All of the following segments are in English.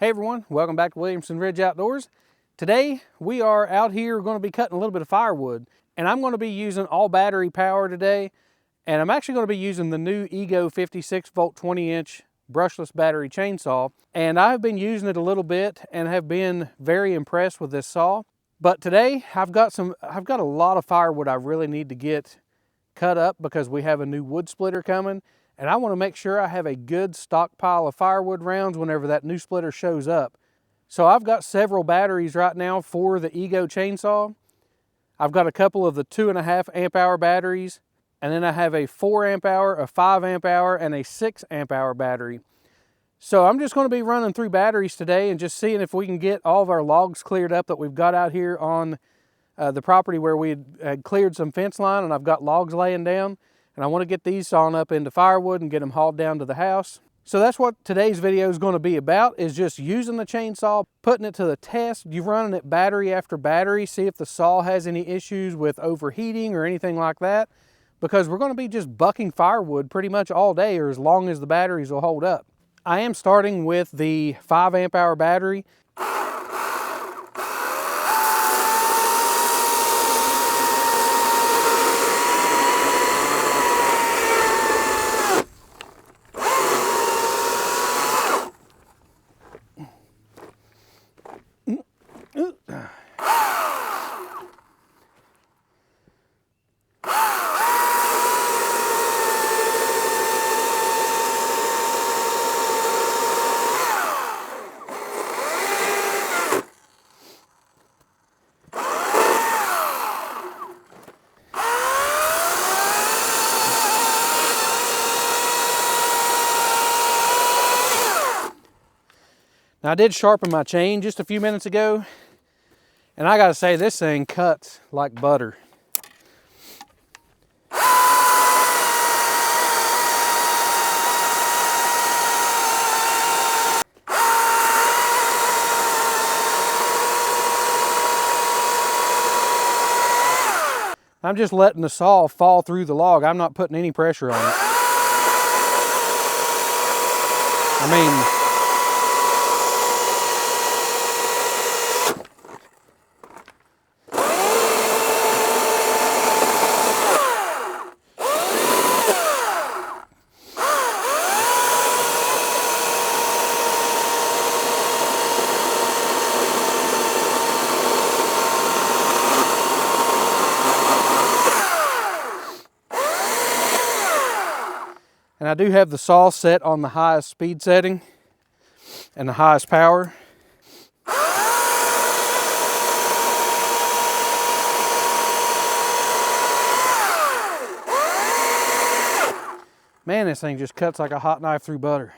Hey everyone, welcome back to Williamson Ridge Outdoors. Today we are out here going to be cutting a little bit of firewood, and I'm going to be using all battery power today, and I'm actually going to be using the new Ego 56 volt 20-inch brushless battery chainsaw, and I've been using it a little bit and have been very impressed with this saw. But today I've got a lot of firewood I really need to get cut up because we have a new wood splitter coming. And I want to make sure I have a good stockpile of firewood rounds whenever that new splitter shows up. So I've got several batteries right now for the Ego chainsaw. I've got a couple of the 2.5 amp hour batteries, and then I have a 4 amp hour, a 5 amp hour, and a 6 amp hour battery. So I'm just going to be running through batteries today and just seeing if we can get all of our logs cleared up that we've got out here on the property where we had cleared some fence line, and I've got logs laying down. And I want to get these sawn up into firewood and get them hauled down to the house. So that's what today's video is going to be about, is just using the chainsaw, putting it to the test. You're running it battery after battery, see if the saw has any issues with overheating or anything like that. Because we're going to be just bucking firewood pretty much all day, or as long as the batteries will hold up. I am starting with the 5 amp hour battery. Now, I did sharpen my chain just a few minutes ago, and I gotta say, this thing cuts like butter. I'm just letting the saw fall through the log. I'm not putting any pressure on it. I mean, and I do have the saw set on the highest speed setting and the highest power. Man, this thing just cuts like a hot knife through butter.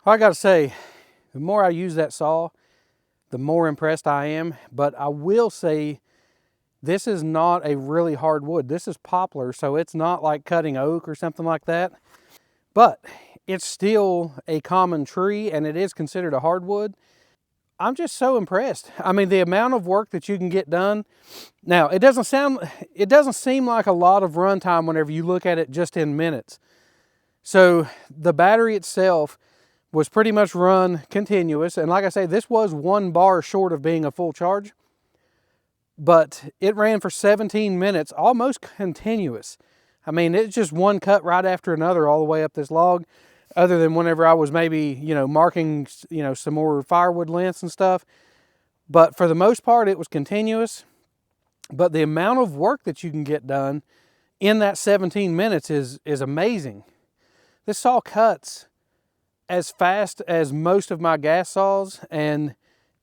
I gotta say, the more I use that saw, the more impressed I am. But I will say, this is not a really hard wood. This is poplar, so it's not like cutting oak or something like that. But it's still a common tree, and it is considered a hardwood. I'm just so impressed. I mean, the amount of work that you can get done. Now, it doesn't seem like a lot of runtime whenever you look at it just in minutes. So the battery itself was pretty much run continuous. And like I say, this was 1 bar short of being a full charge, but it ran for 17 minutes, almost continuous. I mean, it's just one cut right after another all the way up this log, other than whenever I was maybe, you know, marking, you know, some more firewood lengths and stuff. But for the most part, it was continuous. But the amount of work that you can get done in that 17 minutes is amazing. This saw cuts as fast as most of my gas saws, and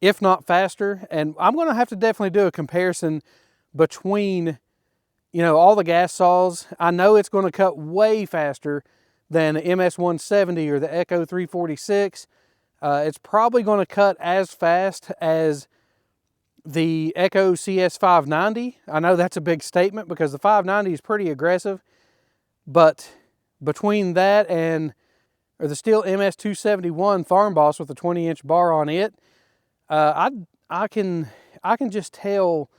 if not faster. And I'm going to have to definitely do a comparison between, you know, all the gas saws. I know it's going to cut way faster than the MS-170 or the Echo 346. It's probably going to cut as fast as the Echo CS590. I know that's a big statement because the 590 is pretty aggressive, but between that and or the Steel MS-271 Farm Boss with a 20-inch bar on it, I can just tell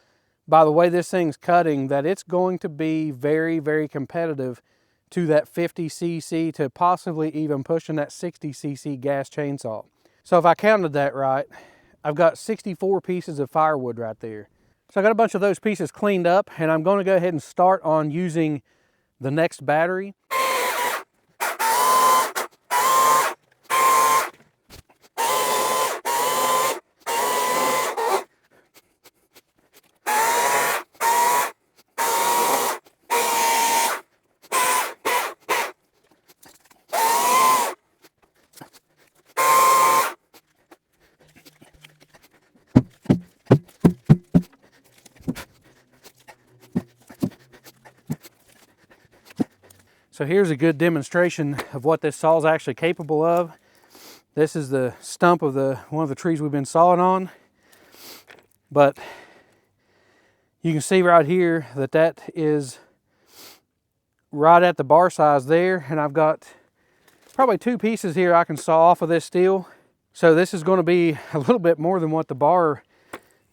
by the way this thing's cutting that it's going to be very, very competitive to that 50cc to possibly even pushing that 60cc gas chainsaw. So if I counted that right, I've got 64 pieces of firewood right there. So I got a bunch of those pieces cleaned up, and I'm going to go ahead and start on using the next battery. So here's a good demonstration of what this saw is actually capable of. This is the stump of one of the trees we've been sawing on. But you can see right here that that is right at the bar size there. And I've got probably 2 pieces here I can saw off of this steel. So this is going to be a little bit more than what the bar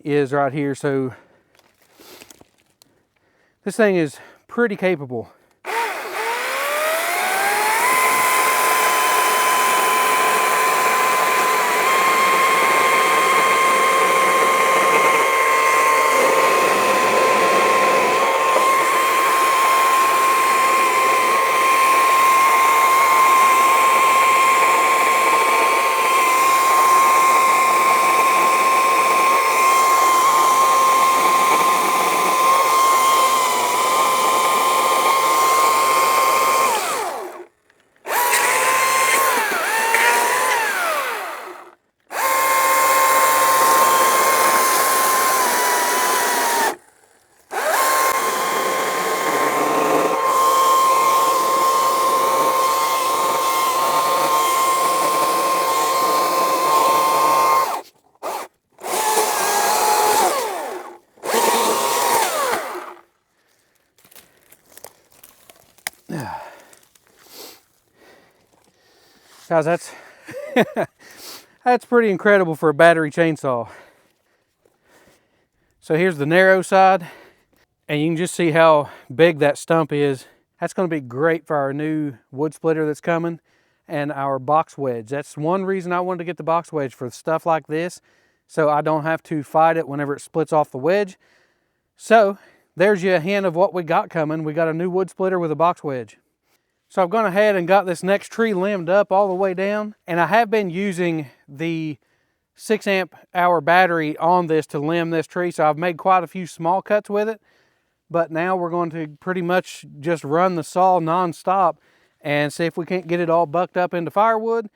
is right here. So this thing is pretty capable. Guys, that's pretty incredible for a battery chainsaw. So here's the narrow side, and you can just see how big that stump is. That's going to be great for our new wood splitter that's coming and our box wedge. That's one reason I wanted to get the box wedge, for stuff like this, so I don't have to fight it whenever it splits off the wedge. So there's you a hint of what we got coming. We got a new wood splitter with a box wedge. So I've gone ahead and got this next tree limbed up all the way down, and I have been using the 6 amp hour battery on this to limb this tree, so I've made quite a few small cuts with it. But now we're going to pretty much just run the saw non-stop and see if we can't get it all bucked up into firewood.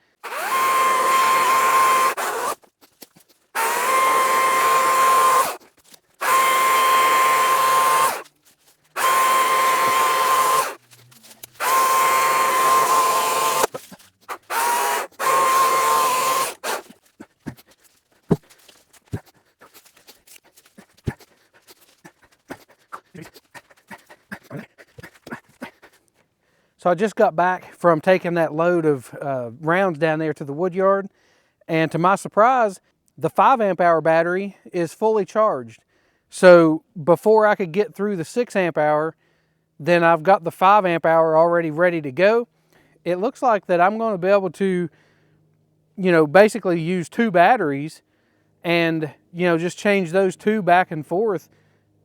So I just got back from taking that load of rounds down there to the wood yard, and to my surprise, the 5 amp hour battery is fully charged. So before I could get through the 6 amp hour, then I've got the 5 amp hour already ready to go. It looks like that I'm going to be able to you know, basically use 2 batteries and, you know, just change those 2 back and forth.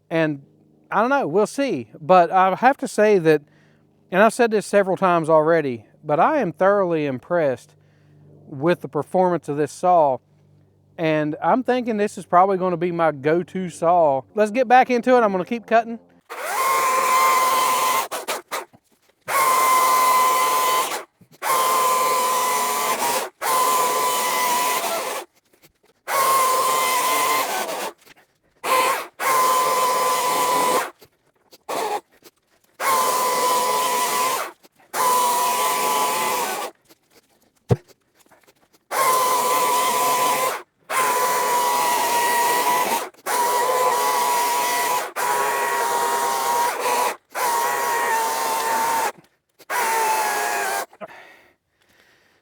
And I don't know, we'll see. But I have to say that, and I've said this several times already, but I am thoroughly impressed with the performance of this saw. And I'm thinking this is probably going to be my go-to saw. Let's get back into it. I'm going to keep cutting.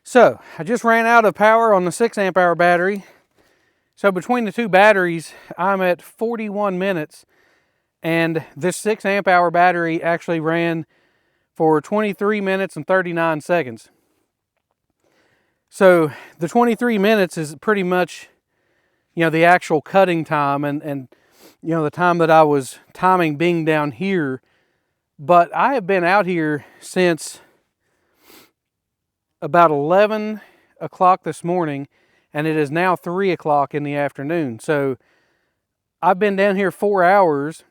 So I just ran out of power on the 6 amp hour battery. So between the 2 batteries, I'm at 41 minutes. And this 6 amp hour battery actually ran for 23 minutes and 39 seconds. So the 23 minutes is pretty much, you know, the actual cutting time and you know, the time that I was timing being down here. But I have been out here since about 11 o'clock this morning, and it is now 3 o'clock in the afternoon. So I've been down here 4 hours,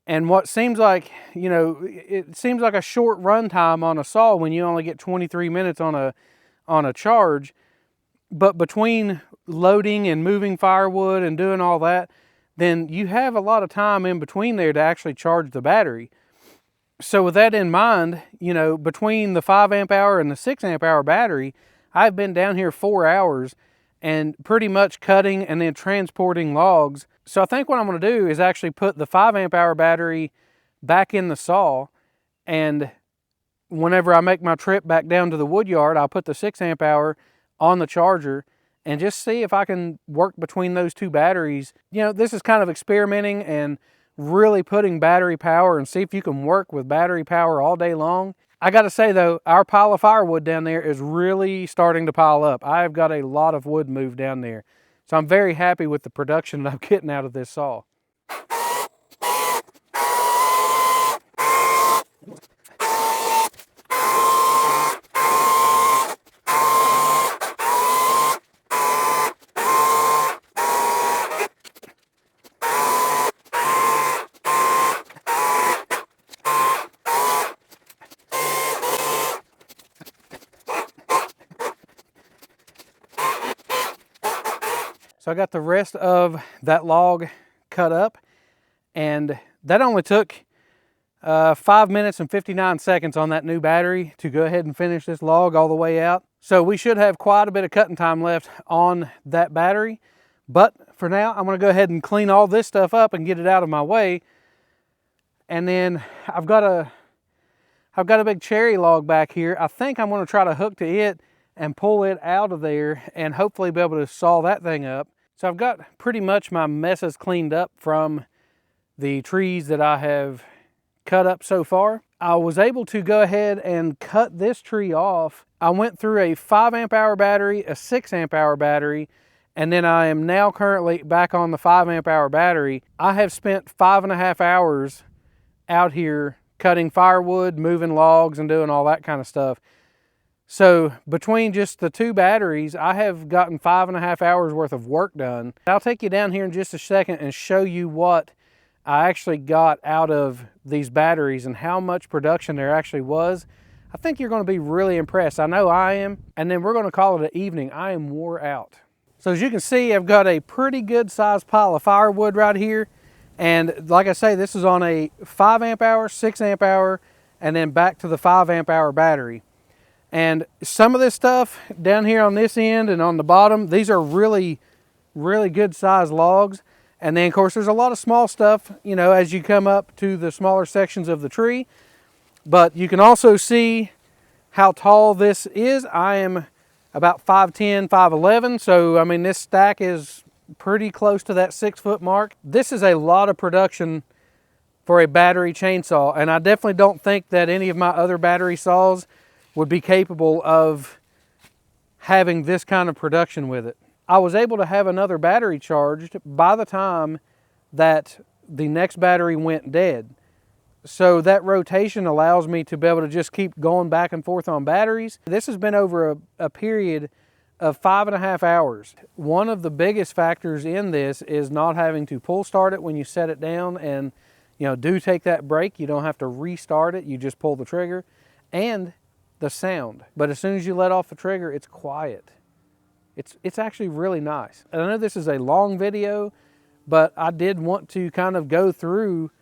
and what seems like, you know, it seems like a short run time on a saw when you only get 23 minutes on a charge. But between loading and moving firewood and doing all that, then you have a lot of time in between there to actually charge the battery. So with that in mind, you know, between the 5 amp hour and the 6 amp hour battery, I've been down here 4 hours and pretty much cutting and then transporting logs. So I think what I'm going to do is actually put the 5 amp hour battery back in the saw, and whenever I make my trip back down to the wood yard, I'll put the 6 amp hour on the charger and just see if I can work between those 2 batteries. You know, this is kind of experimenting and really putting battery power, and see if you can work with battery power all day long. I got to say though, our pile of firewood down there is really starting to pile up. I've got a lot of wood moved down there. So I'm very happy with the production that I'm getting out of this saw. So I got the rest of that log cut up, and that only took 5 minutes and 59 seconds on that new battery to go ahead and finish this log all the way out. So we should have quite a bit of cutting time left on that battery. But for now, I'm going to go ahead and clean all this stuff up and get it out of my way. And then I've got a big cherry log back here. I think I'm going to try to hook to it and pull it out of there and hopefully be able to saw that thing up. So I've got pretty much my messes cleaned up from the trees that I have cut up so far. I was able to go ahead and cut this tree off. I went through a 5 amp hour battery, a 6 amp hour battery, and then I am now currently back on the 5 amp hour battery. I have spent 5.5 hours out here cutting firewood, moving logs, and doing all that kind of stuff. So between just the 2 batteries, I have gotten 5.5 hours worth of work done. I'll take you down here in just a second and show you what I actually got out of these batteries and how much production there actually was. I think you're going to be really impressed. I know I am. And then we're going to call it an evening. I am wore out. So as you can see, I've got a pretty good sized pile of firewood right here. And like I say, this is on a 5 amp hour, 6 amp hour, and then back to the 5 amp hour battery. And some of this stuff down here on this end and on the bottom, these are really, really good sized logs. And then of course there's a lot of small stuff, you know, as you come up to the smaller sections of the tree. But you can also see how tall this is. I am about 5'10", 5'11". So I mean, this stack is pretty close to that 6 foot mark. This is a lot of production for a battery chainsaw. And I definitely don't think that any of my other battery saws would be capable of having this kind of production with it. I was able to have another battery charged by the time that the next battery went dead. So that rotation allows me to be able to just keep going back and forth on batteries. This has been over a period of 5.5 hours. One of the biggest factors in this is not having to pull start it when you set it down and do take that break. You don't have to restart it, you just pull the trigger. And the sound. But as soon as you let off the trigger, it's quiet. It's actually really nice. And I know this is a long video, but I did want to kind of go through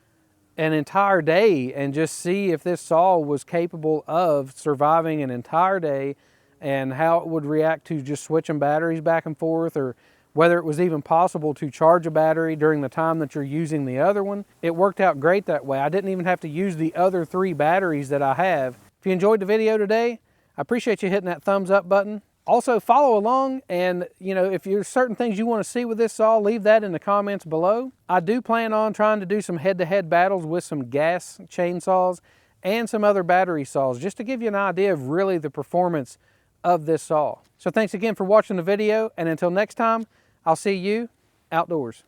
an entire day and just see if this saw was capable of surviving an entire day and how it would react to just switching batteries back and forth, or whether it was even possible to charge a battery during the time that you're using the other one. It worked out great that way. I didn't even have to use the other 3 batteries that I have. If you enjoyed the video today, I appreciate you hitting that thumbs up button. Also, follow along, and if there's certain things you want to see with this saw, leave that in the comments below. I do plan on trying to do some head-to-head battles with some gas chainsaws and some other battery saws, just to give you an idea of really the performance of this saw. So thanks again for watching the video, and until next time, I'll see you outdoors.